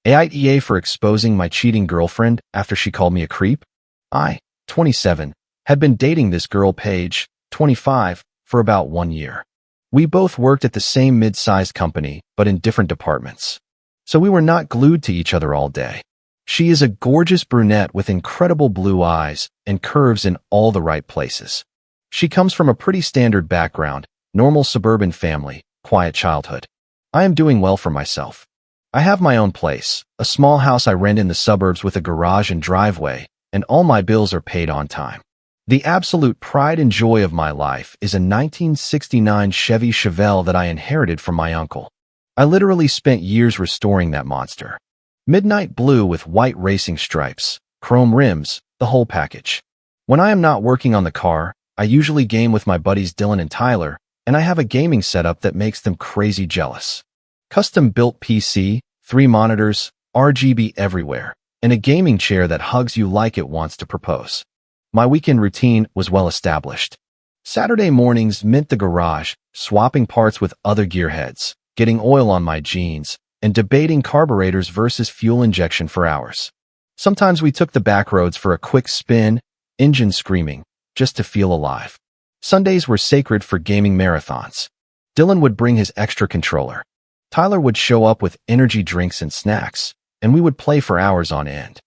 AITA for exposing my cheating girlfriend after she called me a creep? I, 27, had been dating this girl Paige, 25, for about 1 year. We both worked at the same mid-sized company, but in different departments. So we were not glued to each other all day. She is a gorgeous brunette with incredible blue eyes and curves in all the right places. She comes from a pretty standard background, normal suburban family, quiet childhood. I am doing well for myself. I have my own place, a small house I rent in the suburbs with a garage and driveway, and all my bills are paid on time. The absolute pride and joy of my life is a 1969 Chevy Chevelle that I inherited from my uncle. I literally spent years restoring that monster. Midnight blue with white racing stripes, chrome rims, the whole package. When I am not working on the car, I usually game with my buddies Dylan and Tyler, and I have a gaming setup that makes them crazy jealous. Custom-built PC, 3 monitors, RGB everywhere, and a gaming chair that hugs you like it wants to propose. My weekend routine was well established. Saturday mornings meant the garage, swapping parts with other gearheads, getting oil on my jeans, and debating carburetors versus fuel injection for hours. Sometimes we took the back roads for a quick spin, engine screaming, just to feel alive. Sundays were sacred for gaming marathons. Dylan would bring his extra controller. Tyler would show up with energy drinks and snacks, and we would play for hours on end.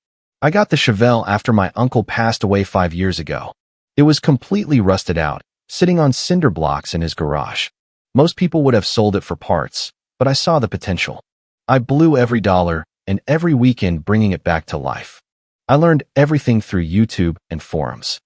I got the Chevelle after my uncle passed away 5 years ago. It was completely rusted out, sitting on cinder blocks in his garage. Most people would have sold it for parts, but I saw the potential. I blew every dollar and every weekend bringing it back to life. I learned everything through YouTube and forums.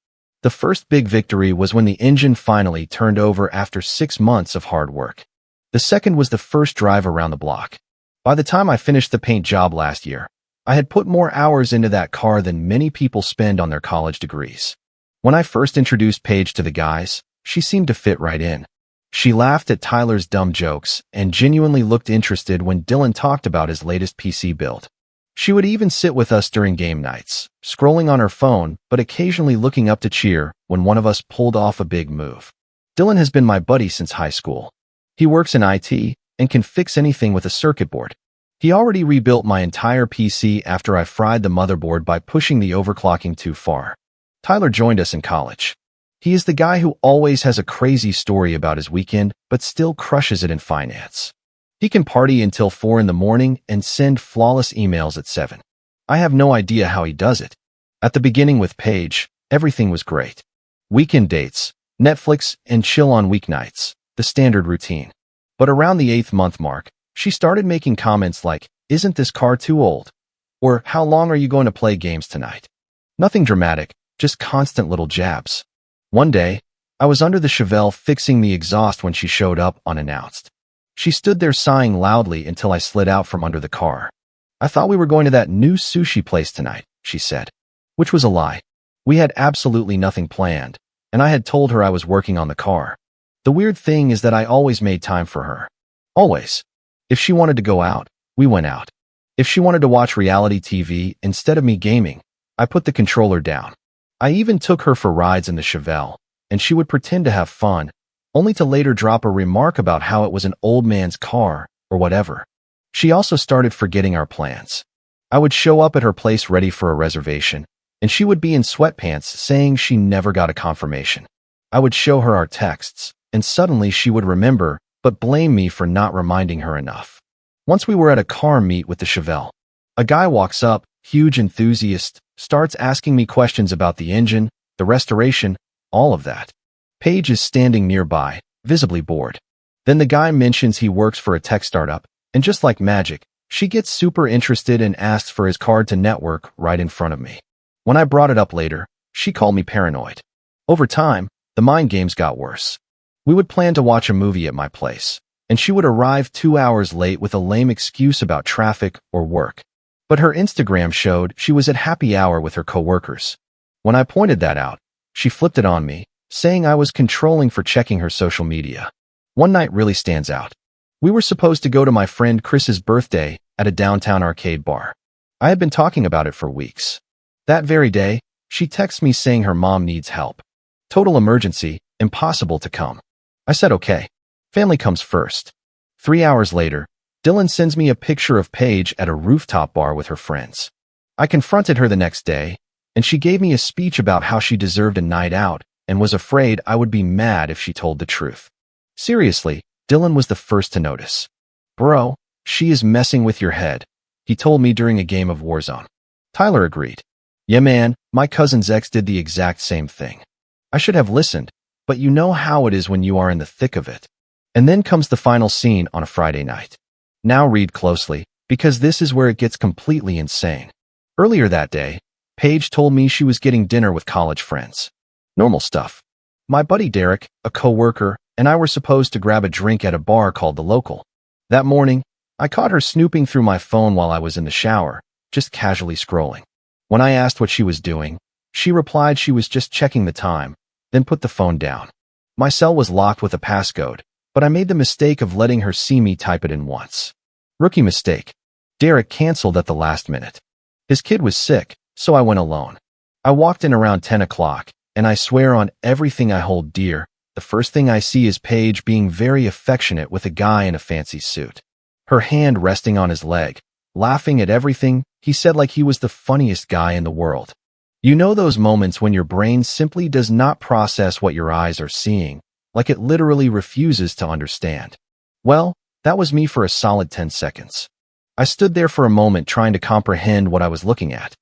The first big victory was when the engine finally turned over after 6 months of hard work. The second was the first drive around the block. By the time I finished the paint job last year, I had put more hours into that car than many people spend on their college degrees. When I first introduced Paige to the guys, she seemed to fit right in. She laughed at Tyler's dumb jokes and genuinely looked interested when Dylan talked about his latest PC build. She would even sit with us during game nights, scrolling on her phone but occasionally looking up to cheer when one of us pulled off a big move. Dylan has been my buddy since high school. He works in IT and can fix anything with a circuit board. He already rebuilt my entire PC after I fried the motherboard by pushing the overclocking too far. Tyler joined us in college. He is the guy who always has a crazy story about his weekend but still crushes it in finance. He can party until 4 in the morning and send flawless emails at 7. I have no idea how he does it. At the beginning with Paige, everything was great. Weekend dates, Netflix, and chill on weeknights, the standard routine. But around the 8th month mark, she started making comments like, "Isn't this car too old?" Or, "How long are you going to play games tonight?" Nothing dramatic, just constant little jabs. One day, I was under the Chevelle fixing the exhaust when she showed up unannounced. She stood there sighing loudly until I slid out from under the car. "I thought we were going to that new sushi place tonight," she said. Which was a lie. We had absolutely nothing planned, and I had told her I was working on the car. The weird thing is that I always made time for her. Always. If she wanted to go out, we went out. If she wanted to watch reality TV instead of me gaming, I put the controller down. I even took her for rides in the Chevelle, and she would pretend to have fun, only to later drop a remark about how it was an old man's car, or whatever. She also started forgetting our plans. I would show up at her place ready for a reservation, and she would be in sweatpants saying she never got a confirmation. I would show her our texts, and suddenly she would remember, but blame me for not reminding her enough. Once we were at a car meet with the Chevelle. A guy walks up, huge enthusiast, starts asking me questions about the engine, the restoration, all of that. Paige is standing nearby, visibly bored. Then the guy mentions he works for a tech startup, and just like magic, she gets super interested and asks for his card to network right in front of me. When I brought it up later, she called me paranoid. Over time, the mind games got worse. We would plan to watch a movie at my place, and she would arrive 2 hours late with a lame excuse about traffic or work. But her Instagram showed she was at happy hour with her coworkers. When I pointed that out, she flipped it on me, saying I was controlling for checking her social media. One night really stands out. We were supposed to go to my friend Chris's birthday at a downtown arcade bar. I had been talking about it for weeks. That very day, she texts me saying her mom needs help. Total emergency, impossible to come. I said okay. Family comes first. 3 hours later, Dylan sends me a picture of Paige at a rooftop bar with her friends. I confronted her the next day, and she gave me a speech about how she deserved a night out and was afraid I would be mad if she told the truth. Seriously, Dylan was the first to notice. Bro, she is messing with your head, he told me during a game of Warzone. Tyler agreed. Yeah man, my cousin's ex did the exact same thing. I should have listened, but you know how it is when you are in the thick of it. And then comes the final scene on a Friday night. Now read closely, because this is where it gets completely insane. Earlier that day, Paige told me she was getting dinner with college friends. Normal stuff. My buddy Derek, a co-worker, and I were supposed to grab a drink at a bar called The Local. That morning, I caught her snooping through my phone while I was in the shower, just casually scrolling. When I asked what she was doing, she replied she was just checking the time, then put the phone down. My cell was locked with a passcode, but I made the mistake of letting her see me type it in once. Rookie mistake. Derek canceled at the last minute. His kid was sick, so I went alone. I walked in around 10 o'clock, and I swear on everything I hold dear, the first thing I see is Paige being very affectionate with a guy in a fancy suit. Her hand resting on his leg, laughing at everything he said like he was the funniest guy in the world. You know those moments when your brain simply does not process what your eyes are seeing, like it literally refuses to understand. Well, that was me for a solid 10 seconds. I stood there for a moment trying to comprehend what I was looking at.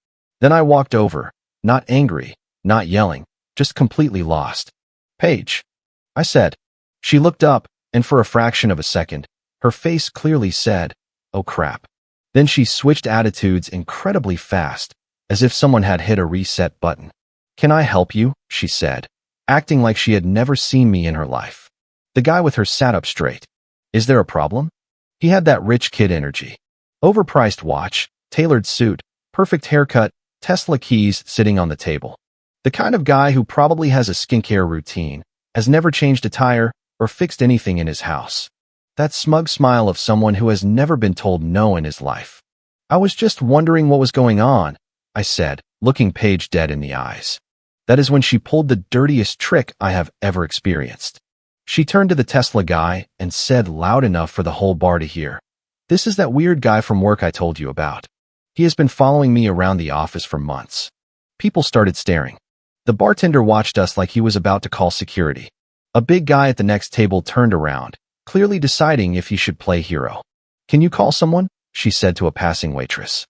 Then I walked over, not angry, not yelling, just completely lost. Paige, I said. She looked up, and for a fraction of a second, her face clearly said, oh crap. Then she switched attitudes incredibly fast, as if someone had hit a reset button. Can I help you? She said, acting like she had never seen me in her life. The guy with her sat up straight. Is there a problem? He had that rich kid energy. Overpriced watch, tailored suit, perfect haircut, Tesla keys sitting on the table. The kind of guy who probably has a skincare routine, has never changed a tire, or fixed anything in his house. That smug smile of someone who has never been told no in his life. I was just wondering what was going on, I said, looking Paige dead in the eyes. That is when she pulled the dirtiest trick I have ever experienced. She turned to the Tesla guy and said loud enough for the whole bar to hear, "This is that weird guy from work I told you about. He has been following me around the office for months." People started staring. The bartender watched us like he was about to call security. A big guy at the next table turned around, clearly deciding if he should play hero. "Can you call someone?" she said to a passing waitress.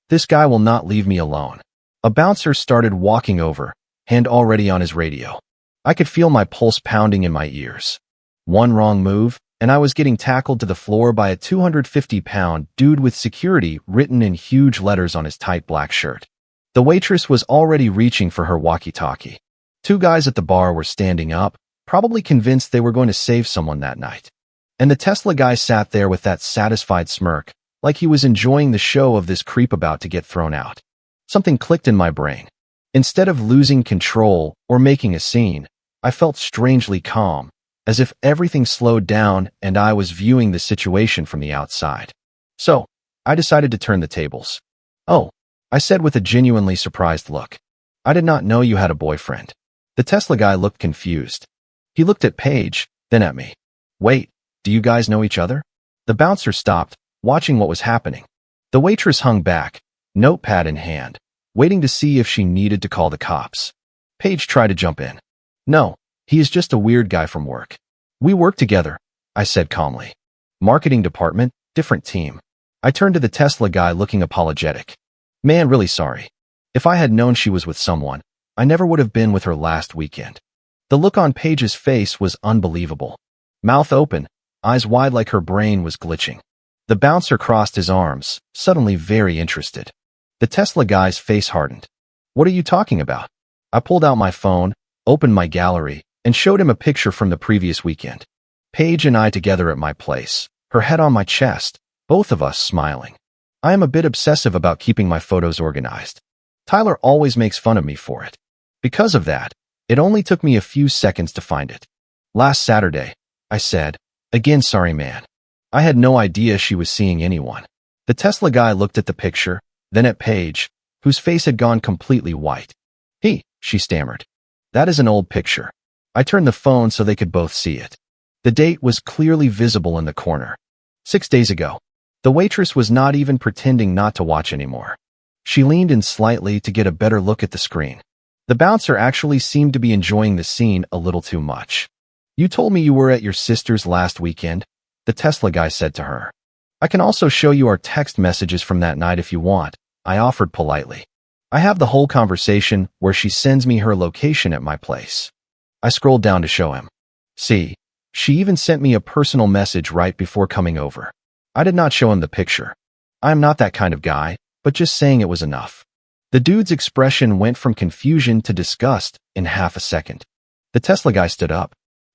"This guy will not leave me alone." A bouncer started walking over, hand already on his radio. I could feel my pulse pounding in my ears. One wrong move, and I was getting tackled to the floor by a 250-pound dude with security written in huge letters on his tight black shirt. The waitress was already reaching for her walkie-talkie. Two guys at the bar were standing up, probably convinced they were going to save someone that night. And the Tesla guy sat there with that satisfied smirk, like he was enjoying the show of this creep about to get thrown out. Something clicked in my brain. Instead of losing control or making a scene, I felt strangely calm, as if everything slowed down and I was viewing the situation from the outside. So, I decided to turn the tables. "Oh," I said with a genuinely surprised look. "I did not know you had a boyfriend." The Tesla guy looked confused. He looked at Paige, then at me. "Wait, do you guys know each other?" The bouncer stopped, watching what was happening. The waitress hung back, notepad in hand, waiting to see if she needed to call the cops. Paige tried to jump in. "No, he is just a weird guy from work. We work together," I said calmly. "Marketing department, different team." I turned to the Tesla guy looking apologetic. "Man, really sorry. If I had known she was with someone, I never would have been with her last weekend." The look on Paige's face was unbelievable. Mouth open, eyes wide like her brain was glitching. The bouncer crossed his arms, suddenly very interested. The Tesla guy's face hardened. "What are you talking about?" I pulled out my phone, opened my gallery, and showed him a picture from the previous weekend. Paige and I together at my place, her head on my chest, both of us smiling. I am a bit obsessive about keeping my photos organized. Tyler always makes fun of me for it. Because of that, it only took me a few seconds to find it. "Last Saturday," I said. "Again, sorry man. I had no idea she was seeing anyone." The Tesla guy looked at the picture, then at Paige, whose face had gone completely white. She stammered. "That is an old picture." I turned the phone so they could both see it. The date was clearly visible in the corner. 6 days ago. The waitress was not even pretending not to watch anymore. She leaned in slightly to get a better look at the screen. The bouncer actually seemed to be enjoying the scene a little too much. "You told me you were at your sister's last weekend," the Tesla guy said to her. "I can also show you our text messages from that night if you want," I offered politely. "I have the whole conversation where she sends me her location at my place." I scrolled down to show him. See, she even sent me a personal message right before coming over. I did not show him the picture. I am not that kind of guy, but just saying it was enough. The dude's expression went from confusion to disgust in half a second. The Tesla guy stood up.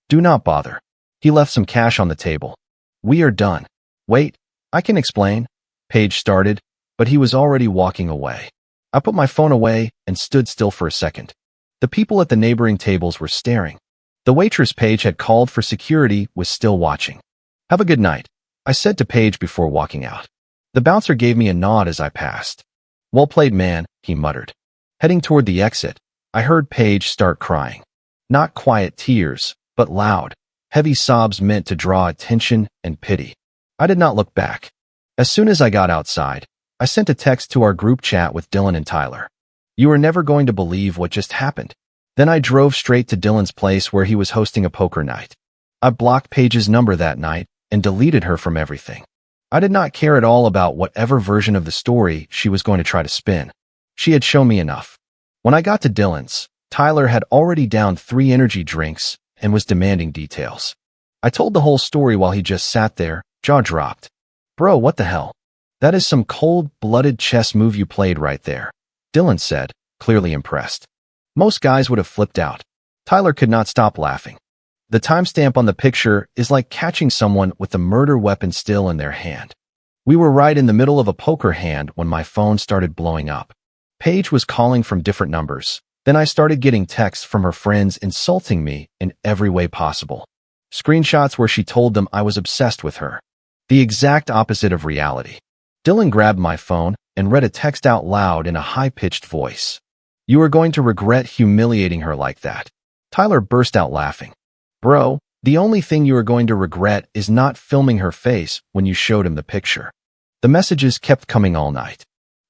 "Do not bother." He left some cash on the table. "We are done." "Wait, I can explain," Paige started, but he was already walking away. I put my phone away and stood still for a second. The people at the neighboring tables were staring. The waitress Paige had called for security was still watching. "Have a good night," I said to Paige before walking out. The bouncer gave me a nod as I passed. "Well played, man," he muttered. Heading toward the exit, I heard Paige start crying. Not quiet tears, but loud, heavy sobs meant to draw attention and pity. I did not look back. As soon as I got outside, I sent a text to our group chat with Dylan and Tyler. "You are never going to believe what just happened." Then I drove straight to Dylan's place where he was hosting a poker night. I blocked Paige's number that night and deleted her from everything. I did not care at all about whatever version of the story she was going to try to spin. She had shown me enough. When I got to Dylan's, Tyler had already downed 3 energy drinks and was demanding details. I told the whole story while he just sat there, jaw dropped. "Bro, what the hell? That is some cold-blooded chess move you played right there," Dylan said, clearly impressed. Most guys would have flipped out. Tyler could not stop laughing. The timestamp on the picture is like catching someone with a murder weapon still in their hand. We were right in the middle of a poker hand when my phone started blowing up. Paige was calling from different numbers. Then I started getting texts from her friends insulting me in every way possible. Screenshots where she told them I was obsessed with her. The exact opposite of reality. Dylan grabbed my phone and read a text out loud in a high-pitched voice. "You are going to regret humiliating her like that." Tyler burst out laughing. "Bro, the only thing you are going to regret is not filming her face when you showed him the picture." The messages kept coming all night.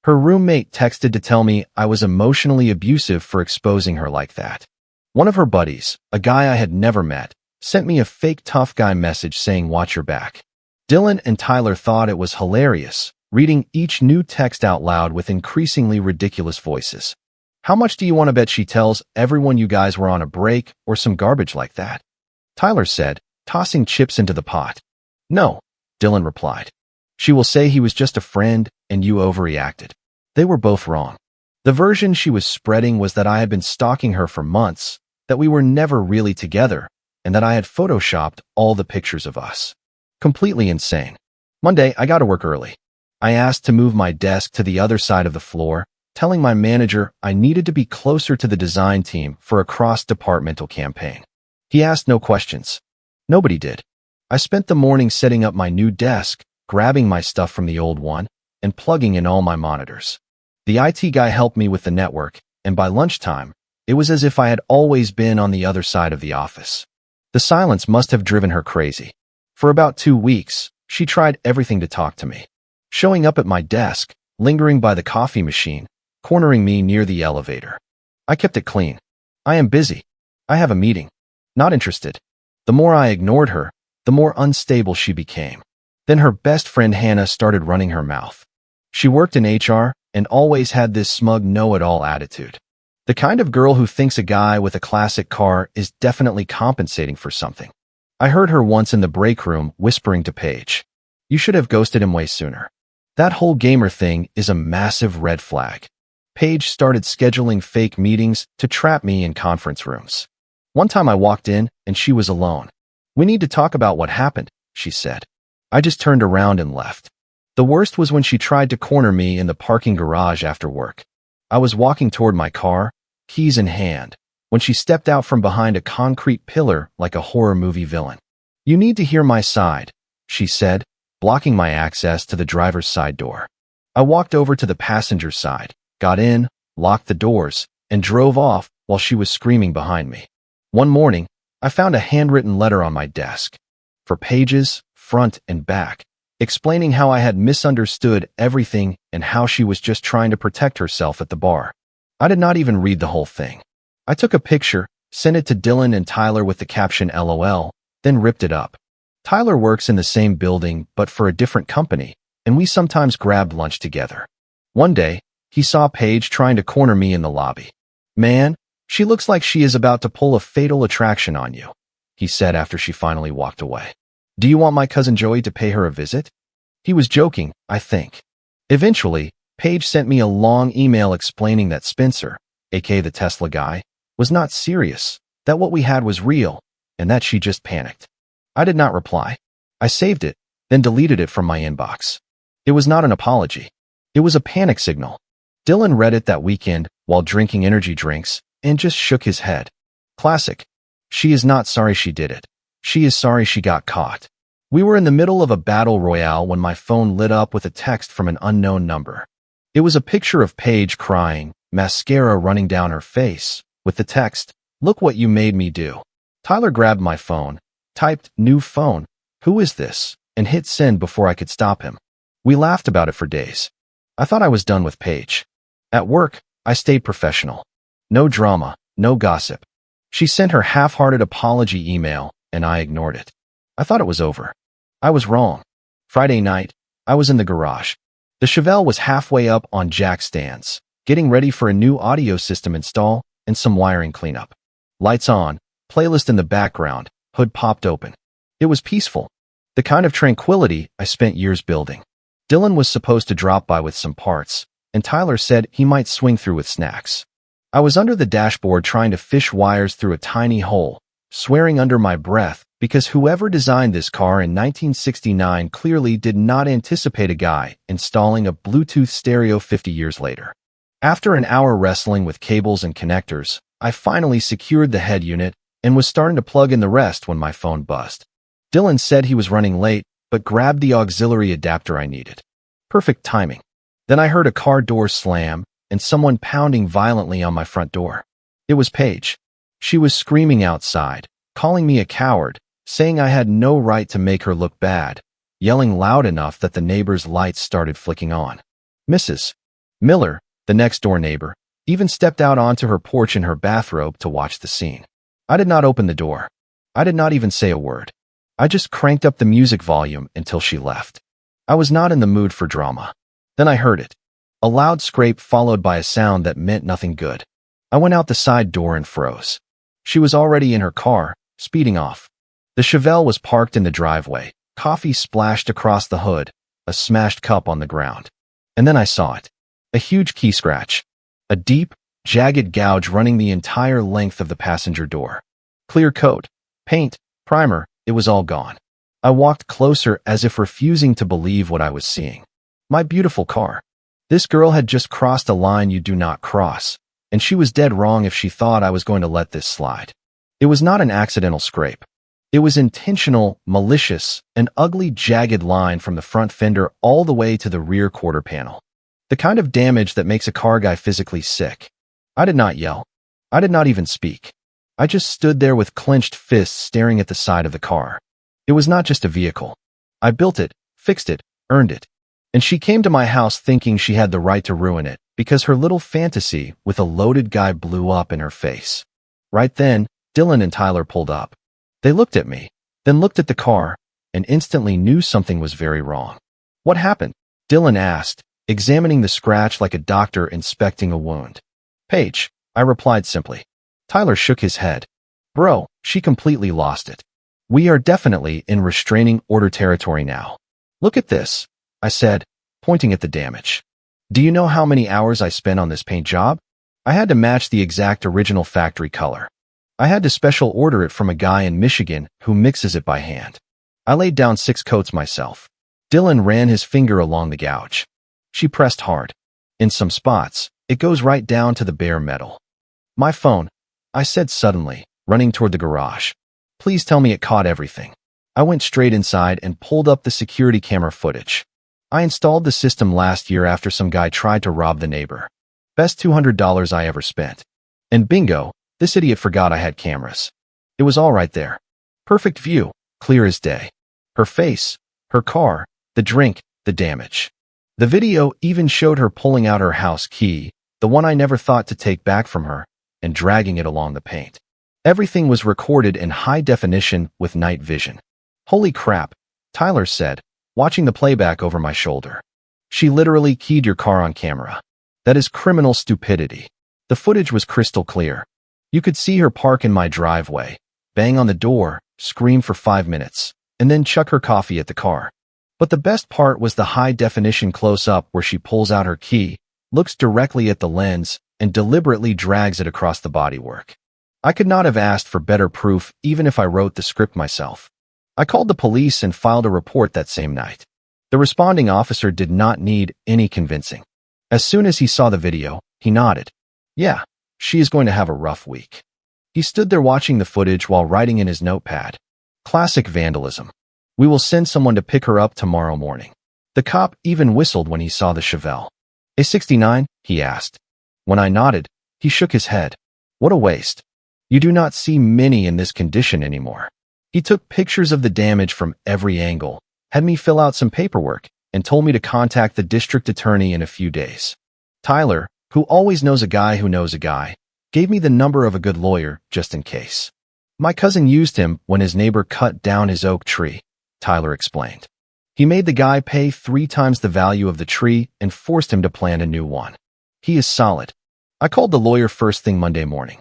Her roommate texted to tell me I was emotionally abusive for exposing her like that. One of her buddies, a guy I had never met, sent me a fake tough guy message saying watch your back. Dylan and Tyler thought it was hilarious, reading each new text out loud with increasingly ridiculous voices. "How much do you want to bet she tells everyone you guys were on a break or some garbage like that?" Tyler said, tossing chips into the pot. "No," Dylan replied. "She will say he was just a friend and you overreacted." They were both wrong. The version she was spreading was that I had been stalking her for months, that we were never really together, and that I had photoshopped all the pictures of us. Completely insane. Monday, I got to work early. I asked to move my desk to the other side of the floor, telling my manager I needed to be closer to the design team for a cross-departmental campaign. He asked no questions. Nobody did. I spent the morning setting up my new desk, grabbing my stuff from the old one, and plugging in all my monitors. The IT guy helped me with the network, and by lunchtime, it was as if I had always been on the other side of the office. The silence must have driven her crazy. For about 2 weeks, she tried everything to talk to me. Showing up at my desk, lingering by the coffee machine, cornering me near the elevator. I kept it clean. "I am busy. I have a meeting. Not interested." The more I ignored her, the more unstable she became. Then her best friend Hannah started running her mouth. She worked in HR and always had this smug know-it-all attitude. The kind of girl who thinks a guy with a classic car is definitely compensating for something. I heard her once in the break room whispering to Paige, "You should have ghosted him way sooner." That whole gamer thing is a massive red flag. Paige started scheduling fake meetings to trap me in conference rooms. One time I walked in and she was alone. "We need to talk about what happened," she said. I just turned around and left. The worst was when she tried to corner me in the parking garage after work. I was walking toward my car, keys in hand, when she stepped out from behind a concrete pillar like a horror movie villain. "You need to hear my side," she said, blocking my access to the driver's side door. I walked over to the passenger side, got in, locked the doors, and drove off while she was screaming behind me. One morning, I found a handwritten letter on my desk. For pages, front and back, explaining how I had misunderstood everything and how she was just trying to protect herself at the bar. I did not even read the whole thing. I took a picture, sent it to Dylan and Tyler with the caption LOL, then ripped it up. Tyler works in the same building but for a different company, and we sometimes grabbed lunch together. One day, he saw Paige trying to corner me in the lobby. "Man, she looks like she is about to pull a fatal attraction on you," he said after she finally walked away. "Do you want my cousin Joey to pay her a visit?" He was joking, I think. Eventually, Paige sent me a long email explaining that Spencer, aka the Tesla guy, was not serious, that what we had was real, and that she just panicked. I did not reply. I saved it, then deleted it from my inbox. It was not an apology. It was a panic signal. Dylan read it that weekend while drinking energy drinks and just shook his head. Classic. She is not sorry she did it. She is sorry she got caught. We were in the middle of a battle royale when my phone lit up with a text from an unknown number. It was a picture of Paige crying, mascara running down her face, with the text, "Look what you made me do." Tyler grabbed my phone, typed "new phone, who is this?" and hit send before I could stop him. We laughed about it for days. I thought I was done with Paige. At work, I stayed professional. No drama, no gossip. She sent her half-hearted apology email, and I ignored it. I thought it was over. I was wrong. Friday night, I was in the garage. The Chevelle was halfway up on jack stands, getting ready for a new audio system install and some wiring cleanup. Lights on, playlist in the background, hood popped open. It was peaceful. The kind of tranquility I spent years building. Dylan was supposed to drop by with some parts, and Tyler said he might swing through with snacks. I was under the dashboard trying to fish wires through a tiny hole, swearing under my breath because whoever designed this car in 1969 clearly did not anticipate a guy installing a Bluetooth stereo 50 years later. After an hour wrestling with cables and connectors, I finally secured the head unit and was starting to plug in the rest when my phone buzzed. Dylan said he was running late, but grabbed the auxiliary adapter I needed. Perfect timing. Then I heard a car door slam and someone pounding violently on my front door. It was Paige. She was screaming outside, calling me a coward, saying I had no right to make her look bad, yelling loud enough that the neighbor's lights started flicking on. Mrs. Miller, the next-door neighbor, even stepped out onto her porch in her bathrobe to watch the scene. I did not open the door. I did not even say a word. I just cranked up the music volume until she left. I was not in the mood for drama. Then I heard it. A loud scrape followed by a sound that meant nothing good. I went out the side door and froze. She was already in her car, speeding off. The Chevelle was parked in the driveway, coffee splashed across the hood, a smashed cup on the ground. And then I saw it. A huge key scratch. A deep, jagged gouge running the entire length of the passenger door. Clear coat, paint, primer, it was all gone. I walked closer as if refusing to believe what I was seeing. My beautiful car. This girl had just crossed a line you do not cross, and she was dead wrong if she thought I was going to let this slide. It was not an accidental scrape. It was intentional, malicious, an ugly, jagged line from the front fender all the way to the rear quarter panel. The kind of damage that makes a car guy physically sick. I did not yell. I did not even speak. I just stood there with clenched fists staring at the side of the car. It was not just a vehicle. I built it, fixed it, earned it. And she came to my house thinking she had the right to ruin it because her little fantasy with a loaded guy blew up in her face. Right then, Dylan and Tyler pulled up. They looked at me, then looked at the car, and instantly knew something was very wrong. "What happened?" Dylan asked, examining the scratch like a doctor inspecting a wound. "Paige," I replied simply. Tyler shook his head. "Bro, she completely lost it. We are definitely in restraining order territory now. Look at this," I said, pointing at the damage. "Do you know how many hours I spent on this paint job? I had to match the exact original factory color. I had to special order it from a guy in Michigan who mixes it by hand. I laid down 6 coats myself." Dylan ran his finger along the gouge. She pressed hard. In some spots, it goes right down to the bare metal. "My phone," I said suddenly, running toward the garage. "Please tell me it caught everything." I went straight inside and pulled up the security camera footage. I installed the system last year after some guy tried to rob the neighbor. Best $200 I ever spent. And bingo, this idiot forgot I had cameras. It was all right there. Perfect view, clear as day. Her face, her car, The drink, the damage. The video even showed her pulling out her house key, the one I never thought to take back from her, and dragging it along the paint. Everything was recorded in high definition with night vision. Holy crap, Tyler said, watching the playback over my shoulder. She literally keyed your car on camera. That is criminal stupidity. The footage was crystal clear. You could see her park in my driveway, bang on the door, scream for 5 minutes, and then chuck her coffee at the car. But the best part was the high-definition close-up where she pulls out her key, looks directly at the lens, and deliberately drags it across the bodywork. I could not have asked for better proof even if I wrote the script myself. I called the police and filed a report that same night. The responding officer did not need any convincing. As soon as he saw the video, he nodded. Yeah, she is going to have a rough week. He stood there watching the footage while writing in his notepad. Classic vandalism. We will send someone to pick her up tomorrow morning. The cop even whistled when he saw the Chevelle. A 69? He asked. When I nodded, he shook his head. What a waste. You do not see many in this condition anymore. He took pictures of the damage from every angle, had me fill out some paperwork, and told me to contact the district attorney in a few days. Tyler, who always knows a guy who knows a guy, gave me the number of a good lawyer just in case. My cousin used him when his neighbor cut down his oak tree, Tyler explained. He made the guy pay 3 times the value of the tree and forced him to plant a new one. He is solid. I called the lawyer first thing Monday morning.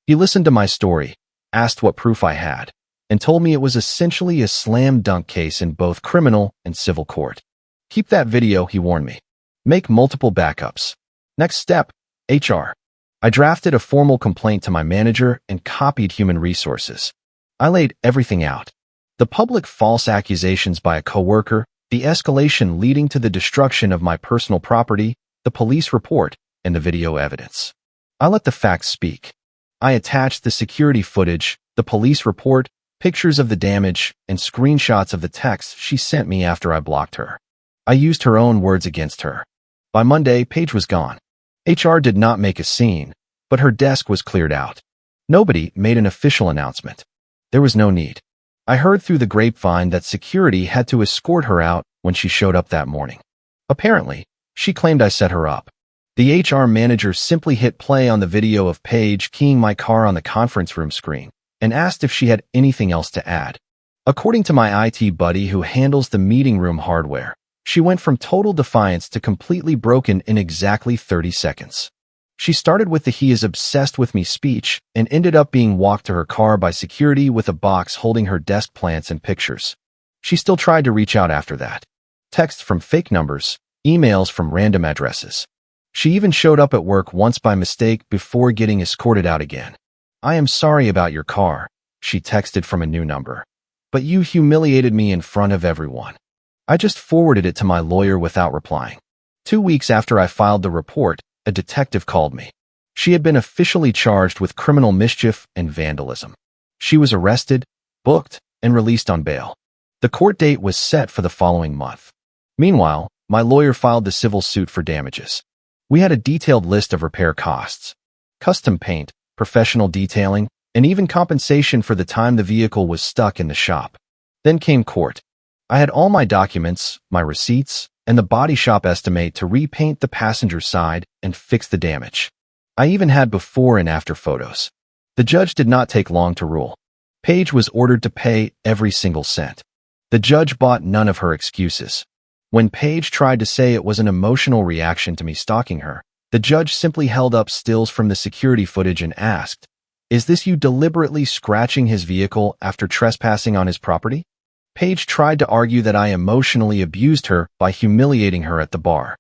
He listened to my story, asked what proof I had, and told me it was essentially a slam dunk case in both criminal and civil court. Keep that video, he warned me. Make multiple backups. Next step, HR. I drafted a formal complaint to my manager and copied human resources. I laid everything out. The public false accusations by a coworker, the escalation leading to the destruction of my personal property, the police report, and the video evidence. I let the facts speak. I attached the security footage, the police report, pictures of the damage, and screenshots of the texts she sent me after I blocked her. I used her own words against her. By Monday, Paige was gone. HR did not make a scene, but her desk was cleared out. Nobody made an official announcement. There was no need. I heard through the grapevine that security had to escort her out when she showed up that morning. Apparently, she claimed I set her up. The HR manager simply hit play on the video of Paige keying my car on the conference room screen and asked if she had anything else to add. According to my IT buddy who handles the meeting room hardware, she went from total defiance to completely broken in exactly 30 seconds. She started with the "he is obsessed with me" speech and ended up being walked to her car by security with a box holding her desk plants and pictures. She still tried to reach out after that. Texts from fake numbers, emails from random addresses. She even showed up at work once by mistake before getting escorted out again. "I am sorry about your car," she texted from a new number. "But you humiliated me in front of everyone." I just forwarded it to my lawyer without replying. 2 weeks after I filed the report, a detective called me. She had been officially charged with criminal mischief and vandalism. She was arrested, booked, and released on bail. The court date was set for the following month. Meanwhile, my lawyer filed the civil suit for damages. We had a detailed list of repair costs, custom paint, professional detailing, and even compensation for the time the vehicle was stuck in the shop. Then came court. I had all my documents, my receipts, and the body shop estimate to repaint the passenger side and fix the damage. I even had before and after photos. The judge did not take long to rule. Paige was ordered to pay every single cent. The judge bought none of her excuses. When Paige tried to say it was an emotional reaction to me stalking her, the judge simply held up stills from the security footage and asked, "Is this you deliberately scratching his vehicle after trespassing on his property?" Paige tried to argue that I emotionally abused her by humiliating her at the bar.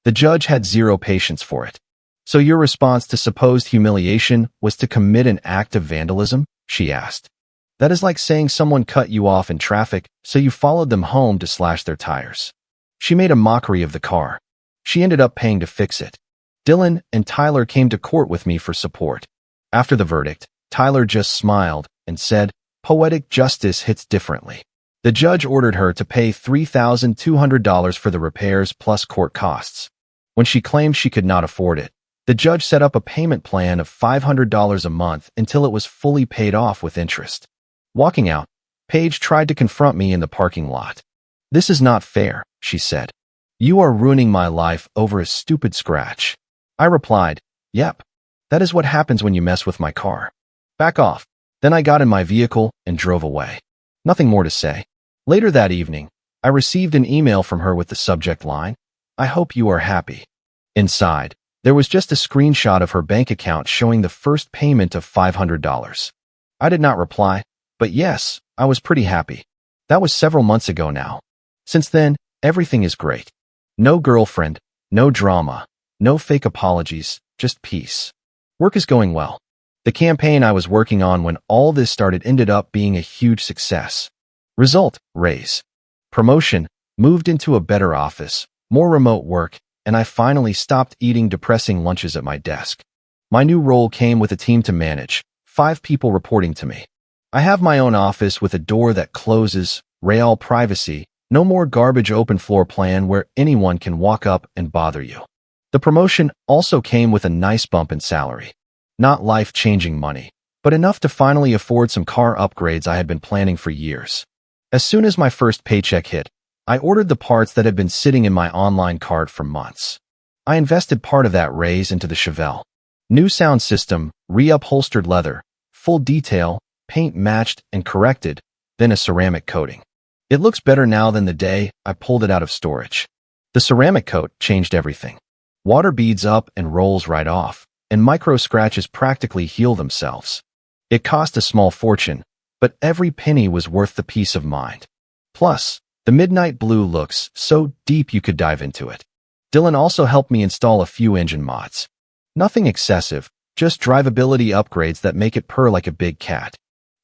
The judge had zero patience for it. "So your response to supposed humiliation was to commit an act of vandalism?" she asked. "That is like saying someone cut you off in traffic, so you followed them home to slash their tires." She made a mockery of the car. She ended up paying to fix it. Dylan and Tyler came to court with me for support. After the verdict, Tyler just smiled and said, "Poetic justice hits differently." The judge ordered her to pay $3,200 for the repairs plus court costs. When she claimed she could not afford it, the judge set up a payment plan of $500 a month until it was fully paid off with interest. Walking out, Paige tried to confront me in the parking lot. "This is not fair," she said. "You are ruining my life over a stupid scratch." I replied, "Yep. That is what happens when you mess with my car. Back off." Then I got in my vehicle and drove away. Nothing more to say. Later that evening, I received an email from her with the subject line, "I hope you are happy." Inside, there was just a screenshot of her bank account showing the first payment of $500. I did not reply, but yes, I was pretty happy. That was several months ago now. Since then, everything is great. No girlfriend, no drama, no fake apologies, just peace. Work is going well. The campaign I was working on when all this started ended up being a huge success. Result, raise. Promotion, moved into a better office, more remote work, and I finally stopped eating depressing lunches at my desk. My new role came with a team to manage, 5 people reporting to me. I have my own office with a door that closes, real privacy, no more garbage open floor plan where anyone can walk up and bother you. The promotion also came with a nice bump in salary. Not life-changing money, but enough to finally afford some car upgrades I had been planning for years. As soon as my first paycheck hit, I ordered the parts that had been sitting in my online cart for months. I invested part of that raise into the Chevelle. New sound system, reupholstered leather, full detail, paint matched and corrected, then a ceramic coating. It looks better now than the day I pulled it out of storage. The ceramic coat changed everything. Water beads up and rolls right off, and micro scratches practically heal themselves. It cost a small fortune, but every penny was worth the peace of mind. Plus, the midnight blue looks so deep you could dive into it. Dylan also helped me install a few engine mods. Nothing excessive, just drivability upgrades that make it purr like a big cat.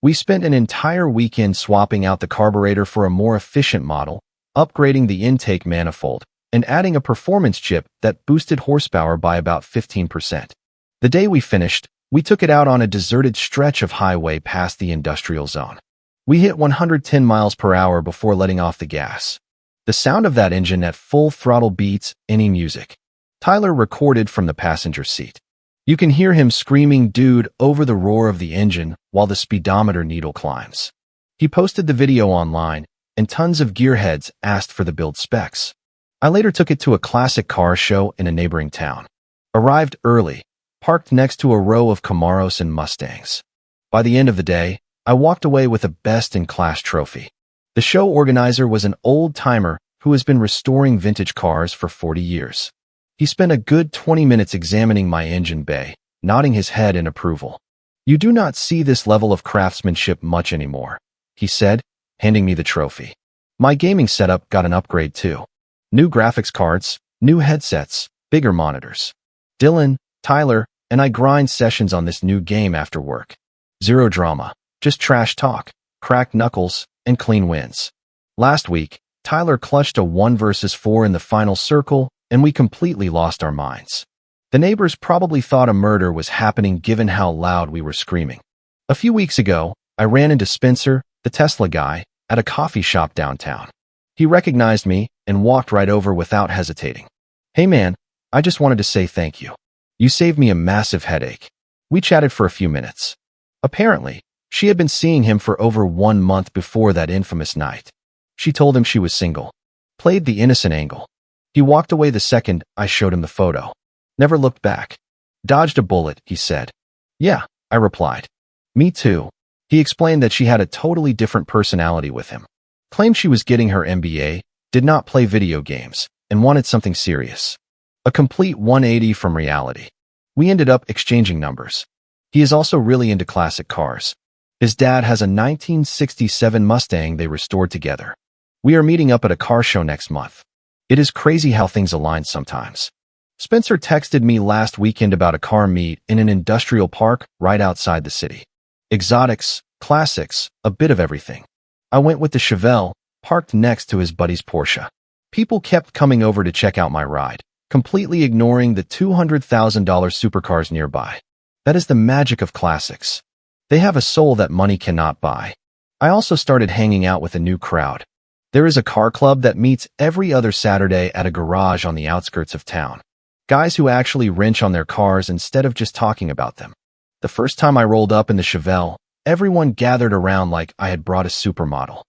We spent an entire weekend swapping out the carburetor for a more efficient model, upgrading the intake manifold, and adding a performance chip that boosted horsepower by about 15%. The day we finished, we took it out on a deserted stretch of highway past the industrial zone. We hit 110 miles per hour before letting off the gas. The sound of that engine at full throttle beats any music. Tyler recorded from the passenger seat. You can hear him screaming "dude" over the roar of the engine while the speedometer needle climbs. He posted the video online, and tons of gearheads asked for the build specs. I later took it to a classic car show in a neighboring town. Arrived early, parked next to a row of Camaros and Mustangs. By the end of the day, I walked away with a best-in-class trophy. The show organizer was an old-timer who has been restoring vintage cars for 40 years. He spent a good 20 minutes examining my engine bay, nodding his head in approval. "You do not see this level of craftsmanship much anymore," he said, handing me the trophy. My gaming setup got an upgrade too. New graphics cards, new headsets, bigger monitors. Dylan, Tyler, and I grind sessions on this new game after work. Zero drama, just trash talk, cracked knuckles, and clean wins. Last week, Tyler clutched a 1 versus 4 in the final circle, and we completely lost our minds. The neighbors probably thought a murder was happening given how loud we were screaming. A few weeks ago, I ran into Spencer, the Tesla guy, at a coffee shop downtown. He recognized me and walked right over without hesitating. "Hey man, I just wanted to say thank you. You saved me a massive headache." We chatted for a few minutes. Apparently, she had been seeing him for over 1 month before that infamous night. She told him she was single. Played the innocent angle. He walked away the second I showed him the photo. Never looked back. "Dodged a bullet," he said. "Yeah," I replied. "Me too." He explained that she had a totally different personality with him. Claimed she was getting her MBA, did not play video games, and wanted something serious. A complete 180 from reality. We ended up exchanging numbers. He is also really into classic cars. His dad has a 1967 Mustang they restored together. We are meeting up at a car show next month. It is crazy how things align sometimes. Spencer texted me last weekend about a car meet in an industrial park right outside the city. Exotics, classics, a bit of everything. I went with the Chevelle, parked next to his buddy's Porsche. People kept coming over to check out my ride, completely ignoring the $200,000 supercars nearby. That is the magic of classics. They have a soul that money cannot buy. I also started hanging out with a new crowd. There is a car club that meets every other Saturday at a garage on the outskirts of town. Guys who actually wrench on their cars instead of just talking about them. The first time I rolled up in the Chevelle, everyone gathered around like I had brought a supermodel.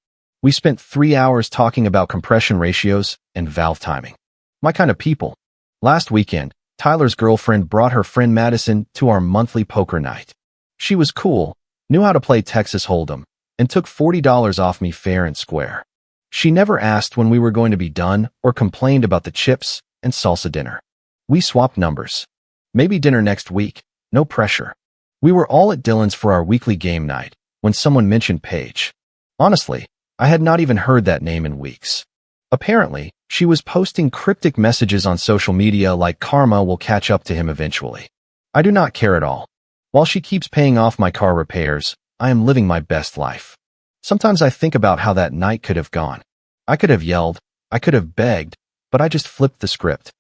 We spent 3 hours talking about compression ratios and valve timing. My kind of people. Last weekend, Tyler's girlfriend brought her friend Madison to our monthly poker night. She was cool, knew how to play Texas Hold'em, and took $40 off me fair and square. She never asked when we were going to be done or complained about the chips and salsa dinner. We swapped numbers. Maybe dinner next week, no pressure. We were all at Dylan's for our weekly game night when someone mentioned Paige. Honestly, I had not even heard that name in weeks. Apparently, she was posting cryptic messages on social media like karma will catch up to him eventually. I do not care at all. While she keeps paying off my car repairs, I am living my best life. Sometimes I think about how that night could have gone. I could have yelled, I could have begged, but I just flipped the script.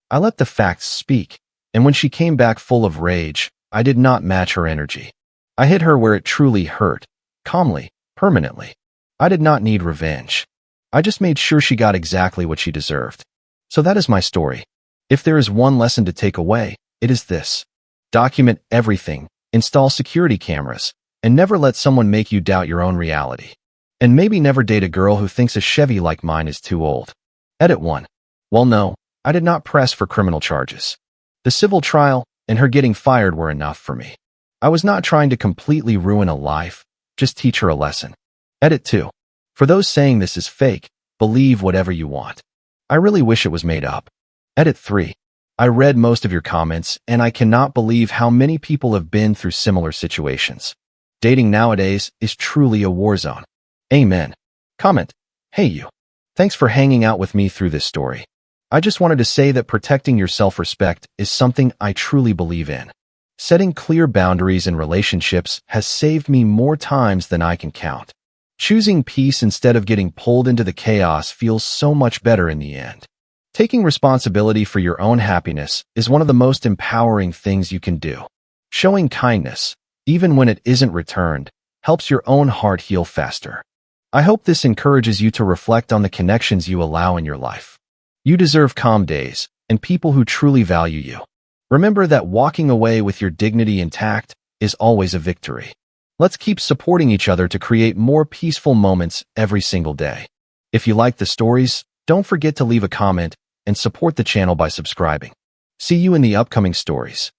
I let the facts speak, and when she came back full of rage, I did not match her energy. I hit her where it truly hurt, calmly, permanently. I did not need revenge. I just made sure she got exactly what she deserved. So that is my story. If there is one lesson to take away, it is this. Document everything, install security cameras, and never let someone make you doubt your own reality. And maybe never date a girl who thinks a Chevy like mine is too old. Edit 1. Well, no, I did not press for criminal charges. The civil trial and her getting fired were enough for me. I was not trying to completely ruin a life, just teach her a lesson. Edit 2. For those saying this is fake, believe whatever you want. I really wish it was made up. Edit 3. I read most of your comments, and I cannot believe how many people have been through similar situations. Dating nowadays is truly a war zone. Amen. Comment. Hey you. Thanks for hanging out with me through this story. I just wanted to say that protecting your self-respect is something I truly believe in. Setting clear boundaries in relationships has saved me more times than I can count. Choosing peace instead of getting pulled into the chaos feels so much better in the end. Taking responsibility for your own happiness is one of the most empowering things you can do. Showing kindness, even when it isn't returned, helps your own heart heal faster. I hope this encourages you to reflect on the connections you allow in your life. You deserve calm days and people who truly value you. Remember that walking away with your dignity intact is always a victory. Let's keep supporting each other to create more peaceful moments every single day. If you like the stories, don't forget to leave a comment and support the channel by subscribing. See you in the upcoming stories.